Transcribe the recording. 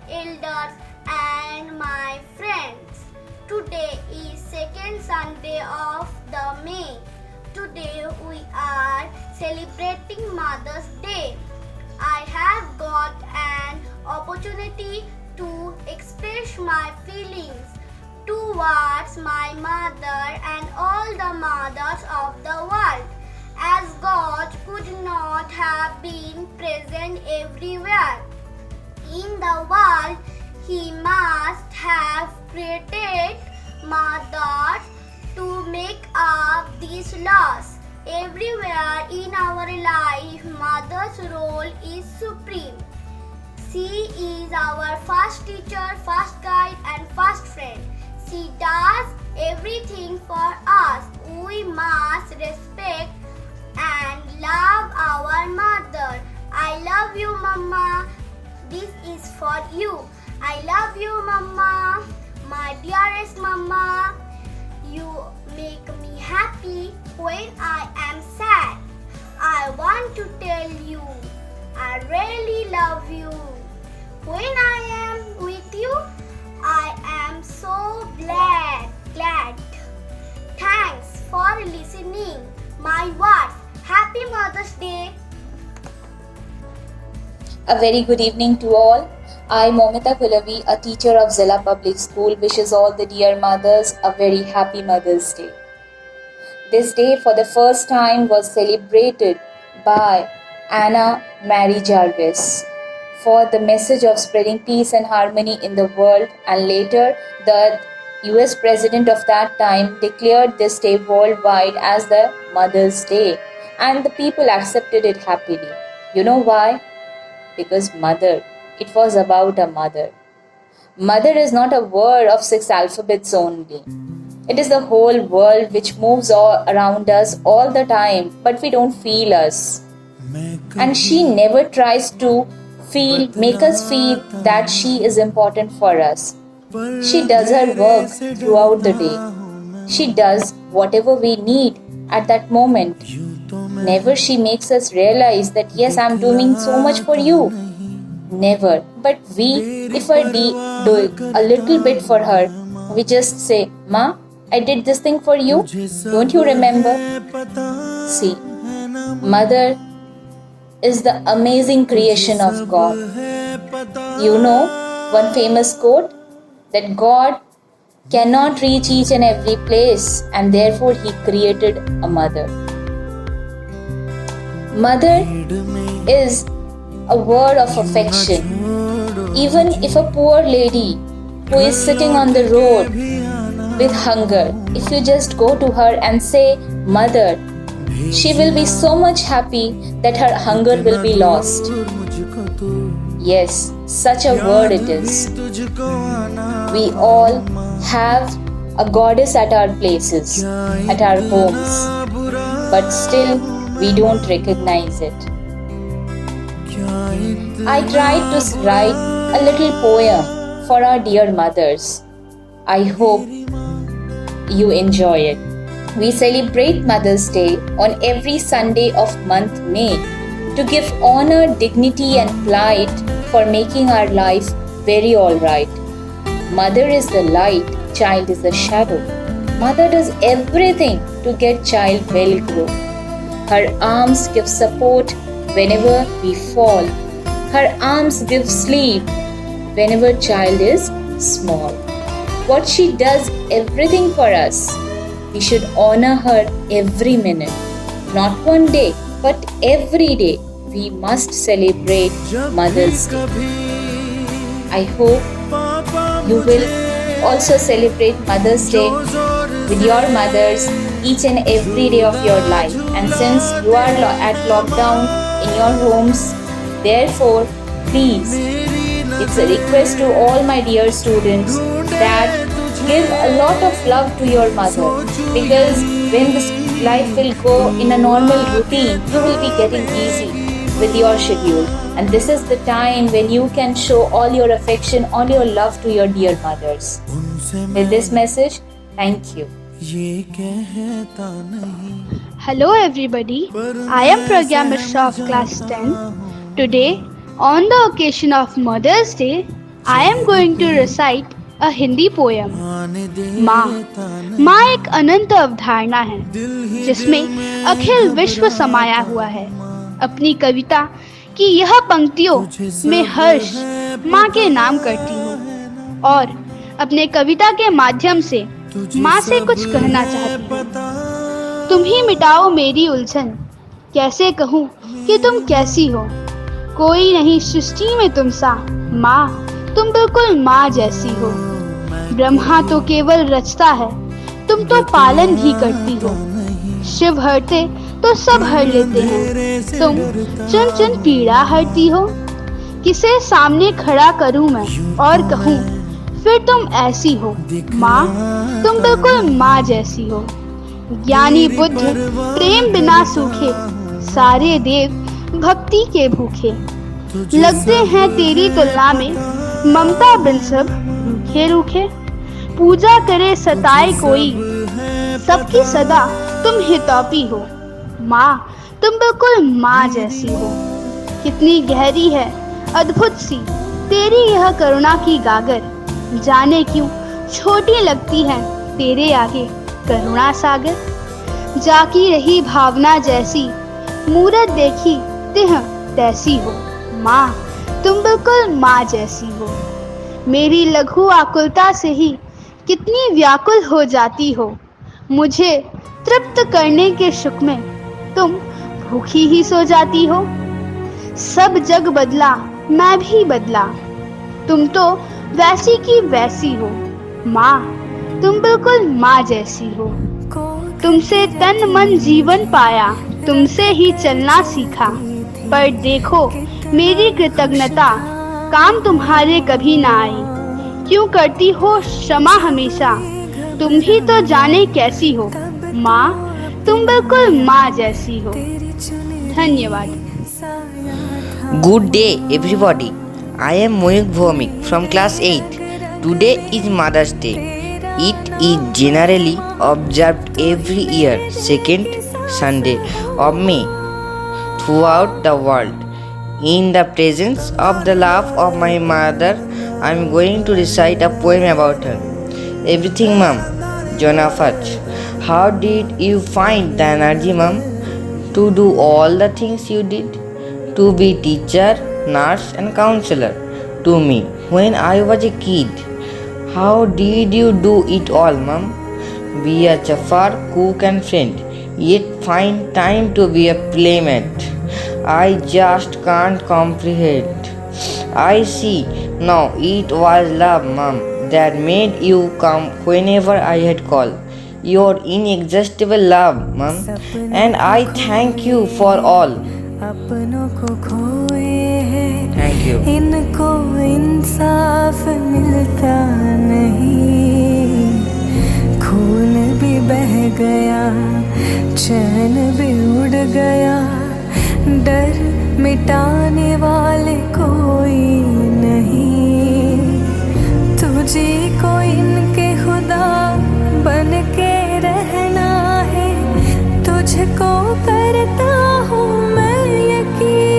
elders, and my friends. Today is second Sunday of the May. Today we are celebrating Mother's Day. I have got an opportunity to express my feelings towards my mother and all the mothers of the world, as God could not have been present everywhere in the world. He must have created mothers to make up this loss. Everywhere in our life, mother's role is supreme. She is our first teacher, first guide, and first friend. She does everything for us. We must respect and love our mother. I love you, Mama. This is for you. I love you, Mama. My dearest Mama. You make me happy when I am sad. I want to tell you, I really love you. When I am with you, I am so glad. Thanks for listening my words. Happy Mother's Day. A very good evening to all. I, Momita Kulavi, a teacher of Zilla Public School, wishes all the dear mothers a very happy Mother's Day. This day for the first time was celebrated by Anna Mary Jarvis for the message of spreading peace and harmony in the world, and later the US President of that time declared this day worldwide as the Mother's Day, and the people accepted it happily. You know why? Because mother. It was about a mother. Mother is not a word of 6 alphabets only. It is the whole world which moves all around us all the time, but we don't feel us. And she never tries to make us feel that she is important for us. She does her work throughout the day. She does whatever we need at that moment. Never she makes us realize that yes, I'm doing so much for you. Never. But we, if I do a little bit for her, we just say, Ma, I did this thing for you. Don't you remember? See, mother is the amazing creation of God. You know one famous quote that God cannot reach each and every place, and therefore He created a mother. Mother is a word of affection. Even if a poor lady who is sitting on the road with hunger, if you just go to her and say, Mother, she will be so much happy that her hunger will be lost. Yes, such a word it is. We all have a goddess at our places, at our homes, but still we don't recognize it. I tried to write a little poem for our dear mothers. I hope you enjoy it. We celebrate Mother's Day on every Sunday of month May to give honor, dignity and pride for making our life very alright. Mother is the light, child is the shadow. Mother does everything to get child well grow. Her arms give support whenever we fall. Her arms give sleep whenever child is small. What she does everything for us. We should honor her every minute. Not one day, but every day we must celebrate Mother's Day. I hope you will also celebrate Mother's Day with your mothers each and every day of your life. And since you are at lockdown in your homes, therefore, please, it's a request to all my dear students that give a lot of love to your mother, because when this life will go in a normal routine, you will be getting busy with your schedule, and this is the time when you can show all your affection, all your love to your dear mothers. With this message, thank you. Hello everybody, I am Pragya Mishra of class 10. Today, on the occasion of Mother's Day, I am going to recite a Hindi poem. माँ एक अनंत अवधारणा है जिसमें अखिल विश्व समाया हुआ है। अपनी कविता की यह पंक्तियों में हर्ष माँ के नाम करती हूँ और अपने कविता के माध्यम से माँ से कुछ कहना चाहती हूँ। तुम ही मिटाओ मेरी उलझन, कैसे कहूँ कि तुम कैसी हो। कोई नहीं सृष्टि में तुम सा, माँ तुम बिल्कुल माँ जैसी हो। ब्रह्मा तो केवल रचता है, तुम तो पालन भी करती हो। शिव हरते तो सब हर लेते हैं, तुम चुन चुन पीड़ा हरती हो। किसे सामने खड़ा करूं मैं और कहूं फिर तुम ऐसी हो। माँ तुम बिल्कुल माँ जैसी हो। ज्ञानी बुद्ध प्रेम बिना सूखे, सारे देव भक्ति के भूखे। लगते हैं तेरी तुलना में ममता बिन सब रूखे रूखे। पूजा करे सताए कोई, सबकी सदा तुम हितौपी हो। माँ तुम बिल्कुल माँ जैसी हो। कितनी गहरी है अद्भुत सी तेरी यह करुणा की गागर। जाने क्यों छोटी लगती है तेरे आगे करुणा सागर। जाकी रही भावना जैसी, मूरत देखी तिह तैसी हो। माँ तुम बिल्कुल माँ जैसी हो। मेरी लघु आकुलता से ही कितनी व्याकुल हो जाती हो। मुझे तृप्त करने के सुख में तुम भूखी ही सो जाती हो। सब जग बदला मैं भी बदला, तुम तो वैसी की वैसी हो। माँ तुम बिल्कुल माँ जैसी हो। तुमसे तन मन जीवन पाया, तुमसे ही चलना सीखा। पर देखो मेरी कृतज्ञता, काम तुम्हारे कभी ना आई। क्यों करती हो क्षमा हमेशा, तुम भी तो जाने कैसी हो। माँ तुम बिल्कुल माँ जैसी हो। धन्यवाद। Good day, everybody. I am Moyuk Bhomik from class 8. Today is Mother's Day. It is generally observed every year, second Sunday of May, throughout the world. In the presence of the love of my mother, I am going to recite a poem about her. Everything, Mom. Jonah Fudge. How did you find the energy, Mom, to do all the things you did? To be teacher, nurse and counselor to me when I was a kid. How did you do it all, Mom? Be a chauffeur, cook and friend, yet find time to be a playmate. I just can't comprehend. I see now it was love, Mom, that made you come whenever I had called. Your inexhaustible love, Mom, and I thank you for all. अपनों को खोए हैं, Thank you. इनको इंसाफ मिलता नहीं। खून भी बह गया, चैन भी उड़ गया, डर मिटाने वाले कोई नहीं। तुझे को इनके खुदा बन के रहना है, तुझको करता हूँ मैं यकीन।